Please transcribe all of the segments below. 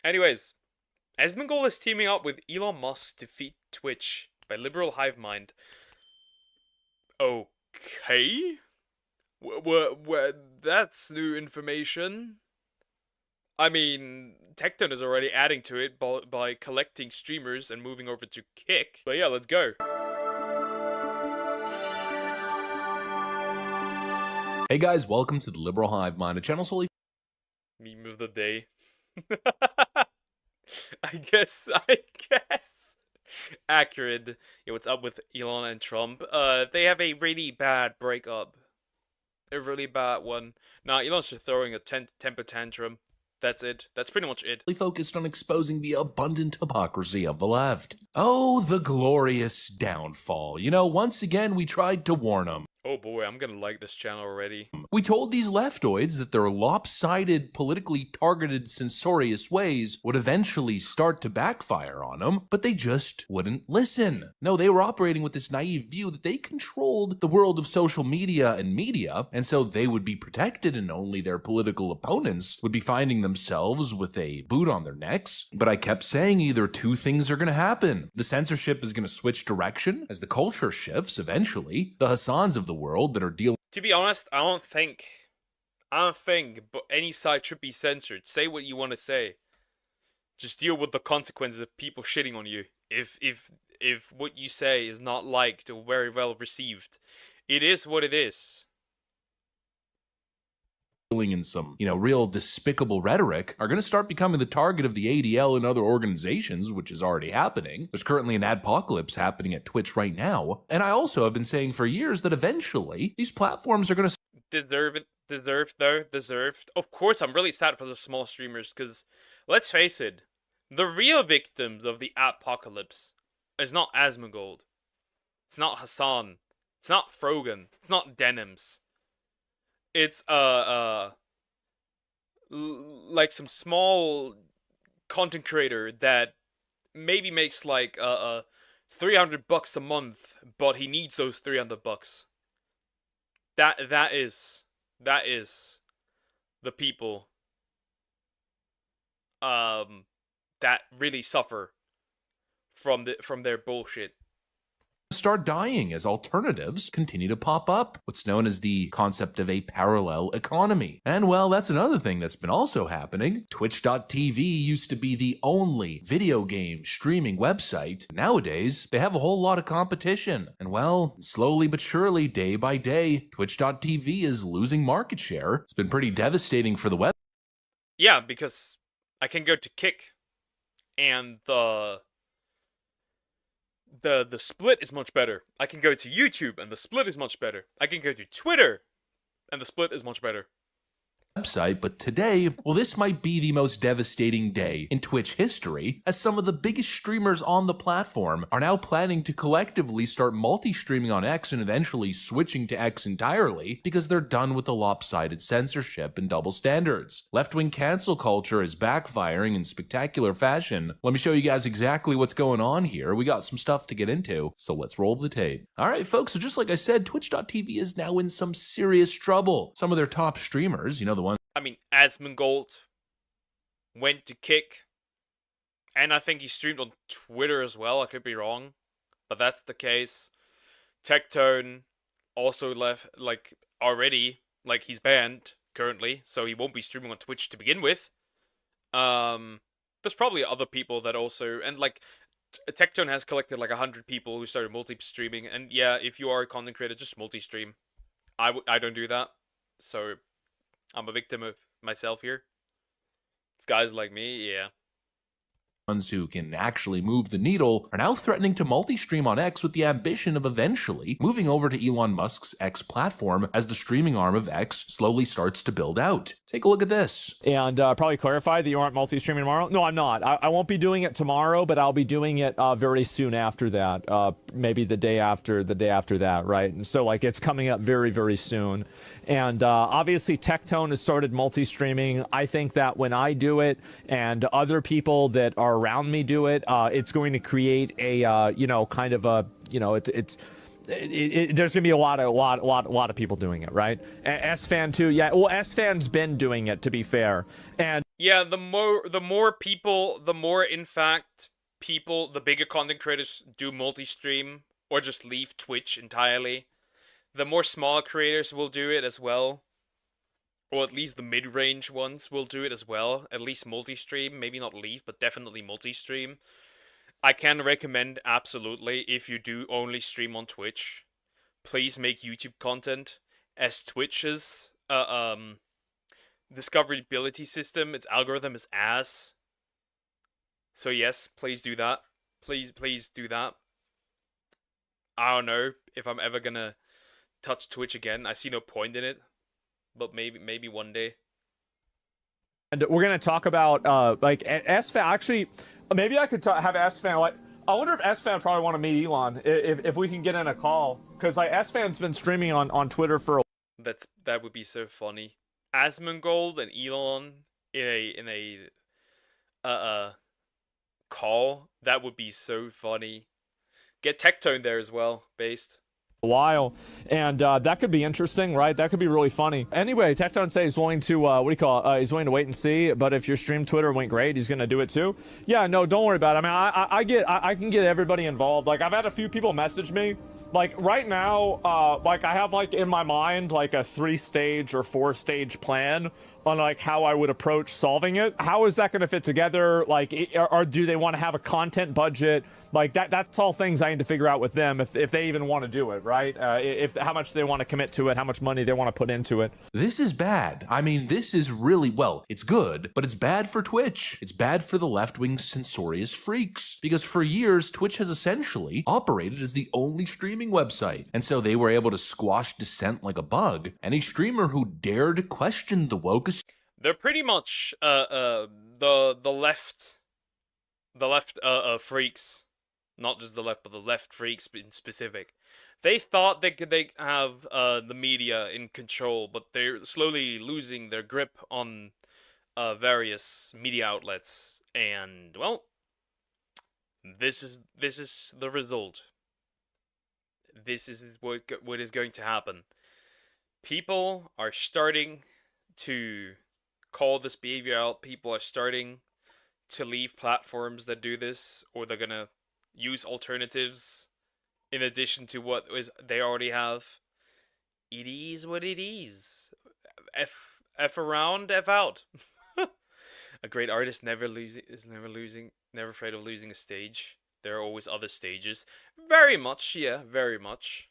Anyways, Asmongold is teaming up with Elon Musk to defeat Twitch by liberal Hivemind. Okay. That's new information. I mean, Tecton is already adding to it by collecting streamers and moving over to Kick. But yeah, let's go. Hey guys, welcome to the Liberal Hive Mind, a channel solely Meme of the day. I guess. Accurate. Yeah, what's up with Elon and Trump? They have a really bad breakup. A really bad one. Nah, Elon's just throwing a temper tantrum. That's it. That's pretty much it. focused on exposing the abundant hypocrisy of the left. Oh, the glorious downfall. You know, once again, we tried to warn them. Oh boy, I'm gonna like this channel already. We told these leftoids that their lopsided, politically targeted, censorious ways would eventually start to backfire on them, but they just wouldn't listen. No, they were operating with this naive view that they controlled the world of social media, and so they would be protected and only their political opponents would be finding themselves with a boot on their necks. But I kept saying either two things are gonna happen. The censorship is gonna switch direction as the culture shifts eventually. The Hassans of the world that are dealing. To be honest, I don't think but any side should be censored. Say what you want to say. Just deal with the consequences of people shitting on you. If what you say is not liked or very well received, it is what it is. In some, real despicable rhetoric are going to start becoming the target of the ADL and other organizations, which is already happening. There's currently an adpocalypse happening at Twitch right now, and I also have been saying for years that eventually these platforms are going to Deserved. Of course, I'm really sad for the small streamers, because, let's face it, the real victims of the apocalypse is not Asmongold. It's not Hassan. It's not Frogan. It's not Denims. It's, like some small content creator that maybe makes like, $300 a month, but he needs those $300. That is the people, that really suffer from their bullshit. start dying as alternatives continue to pop up, what's known as the concept of a parallel economy. And well, that's another thing that's been also happening. Twitch.tv used to be the only video game streaming website. Nowadays, they have a whole lot of competition. And well, slowly but surely, day by day, Twitch.tv is losing market share. It's been pretty devastating for the web. Yeah, because I can go to Kick, and the split is much better. I can go to YouTube, and the split is much better. I can go to Twitter, and the split is much better. Website, but today, well, this might be the most devastating day in Twitch history, as some of the biggest streamers on the platform are now planning to collectively start multi-streaming on X and eventually switching to X entirely because they're done with the lopsided censorship and double standards. Left-wing cancel culture is backfiring in spectacular fashion. Let me show you guys exactly what's going on here. We got some stuff to get into, so let's roll the tape. Alright folks, so just like I said, Twitch.tv is now in some serious trouble. Some of their top streamers, the one. I mean, Asmongold went to Kick, and I think he streamed on Twitter as well. I could be wrong, but that's the case. Tectone also left, already, he's banned currently, so he won't be streaming on Twitch to begin with. There's probably other people that also, and Tectone has collected 100 people who started multi-streaming, and yeah, if you are a content creator, just multi-stream. I don't do that, so I'm a victim of myself here. It's guys like me, yeah. Ones who can actually move the needle are now threatening to multi-stream on X with the ambition of eventually moving over to Elon Musk's X platform as the streaming arm of X slowly starts to build out. Take a look at this. And probably clarify that you aren't multi-streaming tomorrow. No, I'm not. I won't be doing it tomorrow, but I'll be doing it very soon after that. Maybe the day after that, right? And so it's coming up very, very soon. And obviously Tectone has started multi-streaming. I think that when I do it and other people that are around me do it, it's going to create a kind of a there's gonna be a lot of people doing it, right? S-Fan too, yeah. Well, S-Fan's been doing it, to be fair, and Yeah, the more people, the more in fact people, the bigger content creators do multi-stream or just leave Twitch entirely. The more smaller creators will do it as well. Or at least the mid-range ones will do it as well. At least multi-stream, maybe not leave, but definitely multi-stream. I can recommend absolutely, if you do only stream on Twitch, please make YouTube content, as Twitch's discoverability system, its algorithm is ass. So yes, please do that. Please do that. I don't know if I'm ever gonna touch Twitch again. I see no point in it, but maybe one day. And we're gonna talk about like S-Fan. Actually, maybe I could have S-Fan. Like, I wonder if S-Fan would probably want to meet Elon if we can get in a call, because like S-Fan's been streaming on Twitter for a. That would be so funny. Asmongold and Elon in a call. That would be so funny. Get Tectone there as well, based. While, and that could be interesting, right? That could be really funny. Anyway, Tecton say he's willing to what do you call it? He's willing to wait and see, but if your stream Twitter went great, he's gonna do it too. Yeah, no, don't worry about it. I mean, I can get everybody involved. Like, I've had a few people message me. Like, right now, like, I have, like, in my mind, like, a 3-stage or 4-stage plan on, like, how I would approach solving it. How is that going to fit together? Like, or do they want to have a content budget? Like, that's all things I need to figure out with them if they even want to do it, right? If how much they want to commit to it, how much money they want to put into it. This is bad. I mean, this is really, well, it's good, but it's bad for Twitch. It's bad for the left-wing censorious freaks, because for years, Twitch has essentially operated as the only streaming website, and so they were able to squash dissent like a bug. Any streamer who dared question the woke. They're pretty much the left freaks, not just the left, but the left freaks in specific. They thought they could have the media in control, but they're slowly losing their grip on various media outlets, and well, this is the result. This is what is going to happen. People are starting to call this behavior out. People are starting to leave platforms that do this, or they're gonna use alternatives in addition to what they already have. It is what it is. F around, F out. A great artist never afraid of losing a stage. There are always other stages. Very much, yeah, very much.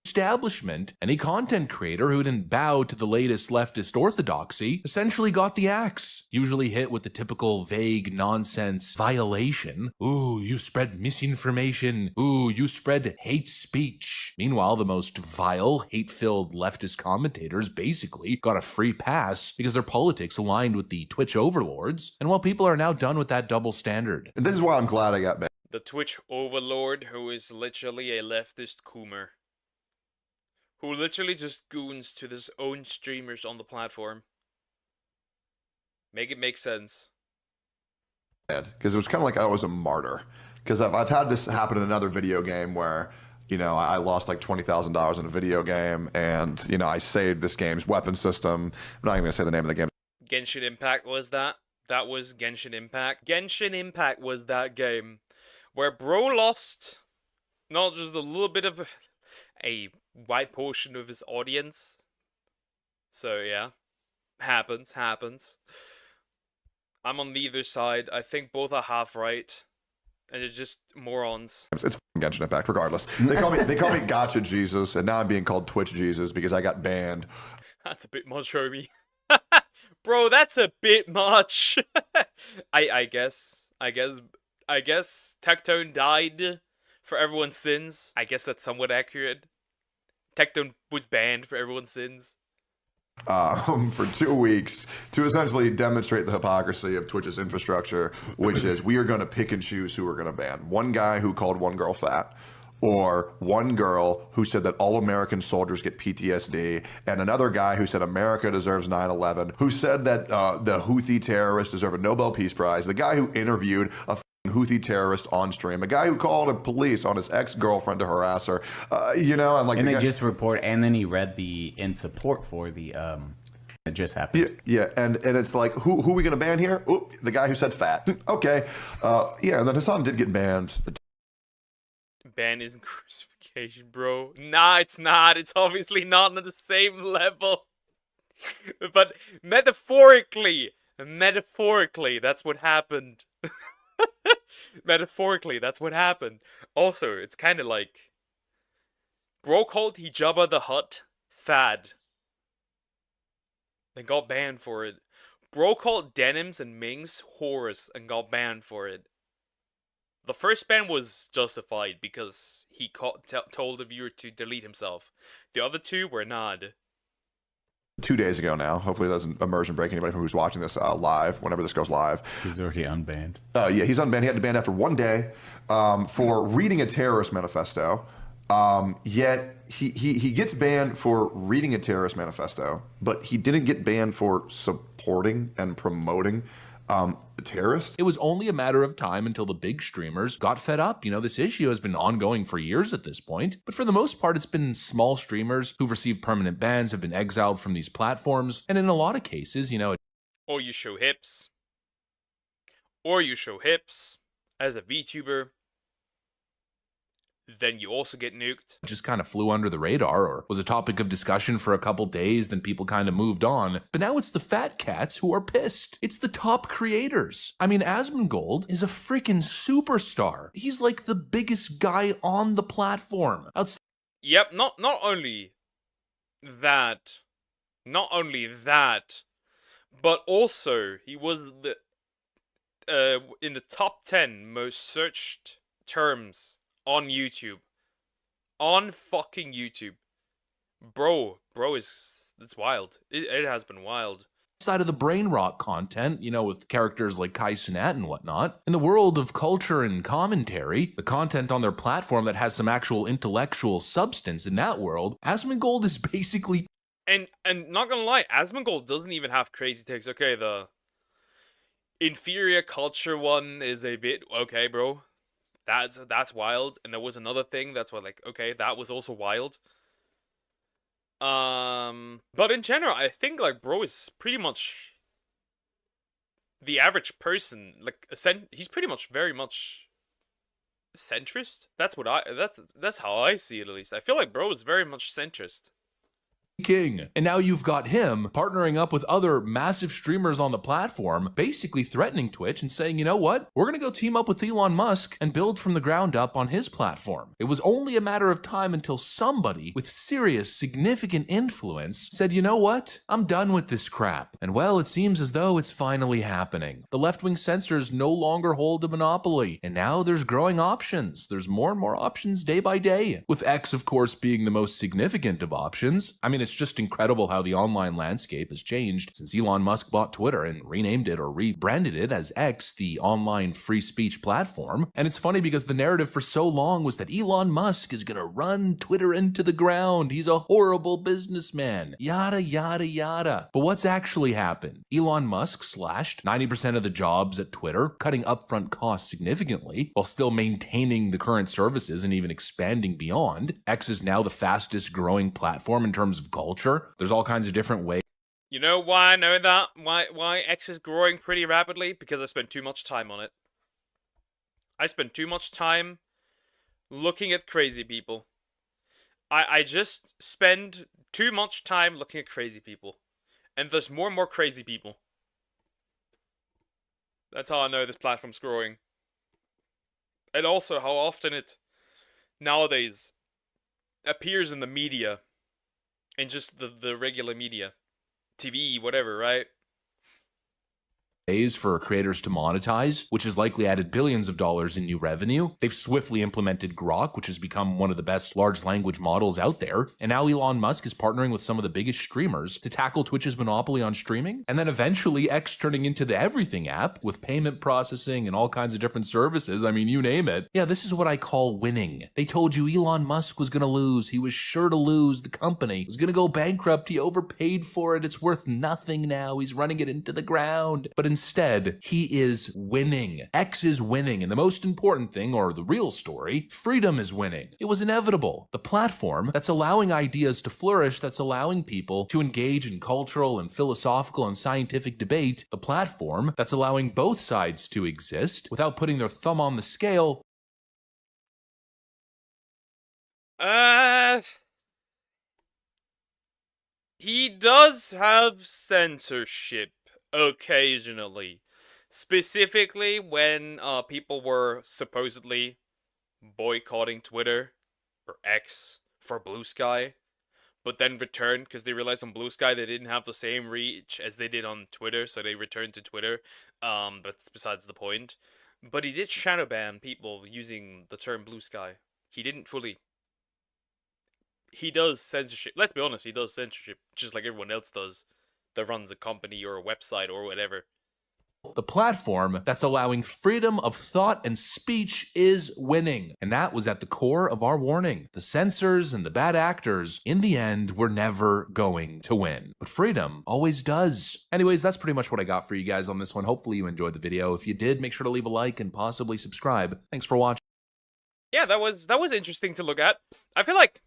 Establishment, any content creator who didn't bow to the latest leftist orthodoxy essentially got the axe, usually hit with the typical vague nonsense violation. Ooh, you spread misinformation. Ooh, you spread hate speech. Meanwhile, the most vile, hate-filled leftist commentators basically got a free pass because their politics aligned with the Twitch overlords, and while people are now done with that double standard. This is why I'm glad I got banned. The Twitch overlord, who is literally a leftist coomer, who literally just goons to his own streamers on the platform. Make it make sense. Because it was kind of like I was a martyr. Because I've had this happen in another video game where, you know, I lost like $20,000 in a video game, and, you know, I saved this game's weapon system. I'm not even going to say the name of the game. Genshin Impact was that. That was Genshin Impact. Genshin Impact was that game where bro lost not just a little bit of a wide portion of his audience. So yeah, happens. I'm on neither side. I think both are half right, and it's just morons. It's Genshin Impact, regardless. They call me Gotcha Jesus, and now I'm being called Twitch Jesus because I got banned. That's a bit much, homie. Bro, that's a bit much. I guess Tectone died for everyone's sins. I guess that's somewhat accurate. Tectone was banned for everyone's sins. For 2 weeks to essentially demonstrate the hypocrisy of Twitch's infrastructure, which is we are going to pick and choose who we're going to ban. One guy who called one girl fat, or one girl who said that all American soldiers get PTSD, and another guy who said America deserves 9/11, who said that the Houthi terrorists deserve a Nobel Peace Prize, the guy who interviewed a Houthi terrorist on stream, a guy who called the police on his ex-girlfriend to harass her, you know, and like. And they just report, and then he read in support for the It just happened. Yeah, and it's like, who are we going to ban here? Oop, the guy who said fat. Okay. Yeah, and then Hassan did get banned. Ban isn't crucifixion, bro. Nah, it's not. It's obviously not on the same level. But metaphorically, that's what happened. Metaphorically, that's what happened. Also, it's kind of like bro called Hijabba the Hutt fad and got banned for it. Bro called denims and Mings whores and got banned for it. The first ban was justified because he told the viewer to delete himself. The other two were not. 2 days ago now. Hopefully it doesn't immersion break anybody who's watching this live, whenever this goes live. He's already unbanned. Yeah, he's unbanned. He had to ban after 1 day for reading a terrorist manifesto. Yet he gets banned for reading a terrorist manifesto, but he didn't get banned for supporting and promoting terrorists. It was only a matter of time until the big streamers got fed up. You know, this issue has been ongoing for years at this point, but for the most part, it's been small streamers who've received permanent bans, have been exiled from these platforms, and in a lot of cases, you know, Or you show hips. Or you show hips as a VTuber. Then you also get nuked. just kind of flew under the radar or was a topic of discussion for a couple days, then people kind of moved on. But now it's the fat cats who are pissed. It's the top creators. I mean, Asmongold is a freaking superstar. He's like the biggest guy on the platform. Yep, not only that, but also he was the in the top 10 most searched terms on YouTube. On fucking YouTube. Bro it's wild. It has been wild. Side of the brain rot content, you know, with characters like Kai Cenat and whatnot. In the world of culture and commentary, the content on their platform that has some actual intellectual substance in that world, Asmongold is basically... And not gonna lie, Asmongold doesn't even have crazy takes. Okay, the inferior culture one is a bit okay, bro. That's wild. And there was another thing that's what, like, okay, that was also wild. But in general, I think like bro is pretty much the average person. Like, he's pretty much very much centrist. That's how I see it, at least. I feel like bro is very much centrist. King. And now you've got him partnering up with other massive streamers on the platform, basically threatening Twitch and saying, you know what? We're going to go team up with Elon Musk and build from the ground up on his platform. It was only a matter of time until somebody with serious, significant influence said, you know what? I'm done with this crap. And well, it seems as though it's finally happening. The left-wing censors no longer hold a monopoly. And now there's growing options. There's more and more options day by day. With X, of course, being the most significant of options. I mean, it's just incredible how the online landscape has changed since Elon Musk bought Twitter and renamed it or rebranded it as X, the online free speech platform. And it's funny because the narrative for so long was that Elon Musk is gonna run Twitter into the ground. He's a horrible businessman. Yada, yada, yada. But what's actually happened? Elon Musk slashed 90% of the jobs at Twitter, cutting upfront costs significantly, while still maintaining the current services and even expanding beyond. X is now the fastest growing platform in terms of culture. There's all kinds of different ways. You know why I know that? Why X is growing pretty rapidly? Because I spend too much time on it. I spend too much time looking at crazy people. I just spend too much time looking at crazy people. And there's more and more crazy people. That's how I know this platform's growing. And also how often it nowadays appears in the media. In just the regular media. TV, whatever, right? Ways for creators to monetize, which has likely added billions of dollars in new revenue. They've swiftly implemented Grok, which has become one of the best large language models out there. And now Elon Musk is partnering with some of the biggest streamers to tackle Twitch's monopoly on streaming. And then eventually X turning into the everything app with payment processing and all kinds of different services. I mean, you name it. Yeah, this is what I call winning. They told you Elon Musk was gonna lose. He was sure to lose. The company was gonna go bankrupt. He overpaid for it. It's worth nothing now. He's running it into the ground. But instead, he is winning. X is winning, and the most important thing, or the real story, freedom is winning. It was inevitable. The platform that's allowing ideas to flourish, that's allowing people to engage in cultural and philosophical and scientific debate, the platform that's allowing both sides to exist without putting their thumb on the scale. He does have censorship occasionally. Specifically when people were supposedly boycotting Twitter or X for Blue Sky, but then returned because they realized on Blue Sky they didn't have the same reach as they did on Twitter, so they returned to Twitter. But that's besides the point. But he did shadow ban people using the term Blue Sky. He didn't fully. He does censorship. Let's be honest, he does censorship just like everyone else does that runs a company or a website or whatever. The platform that's allowing freedom of thought and speech is winning. And that was at the core of our warning. The censors and the bad actors, in the end, were never going to win. But freedom always does. Anyways, that's pretty much what I got for you guys on this one. Hopefully you enjoyed the video. If you did, make sure to leave a like and possibly subscribe. Thanks for watching. Yeah, that was interesting to look at. I feel like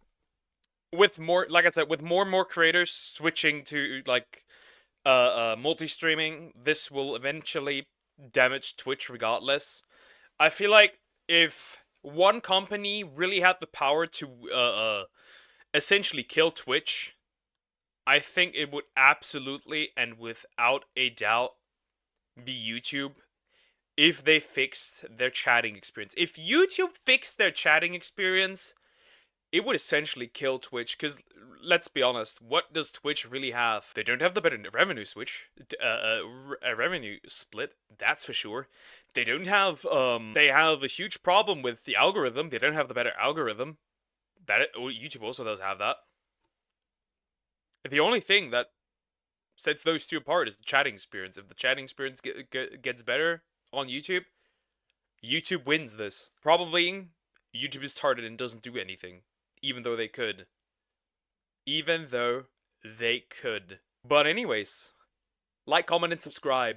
with more, like I said, with more and more creators switching to like multi-streaming, this will eventually damage Twitch regardless. I feel like if one company really had the power to essentially kill Twitch, I think it would absolutely and without a doubt be YouTube if they fixed their chatting experience. If YouTube fixed their chatting experience, it would essentially kill Twitch, because let's be honest, what does Twitch really have? They don't have the better revenue revenue split, that's for sure. They don't have, they have a huge problem with the algorithm. They don't have the better algorithm. YouTube also does have that. The only thing that sets those two apart is the chatting experience. If the chatting experience gets better on YouTube, YouTube wins this. Probably YouTube is retarded and doesn't do anything. Even though they could. But anyways, like, comment, and subscribe.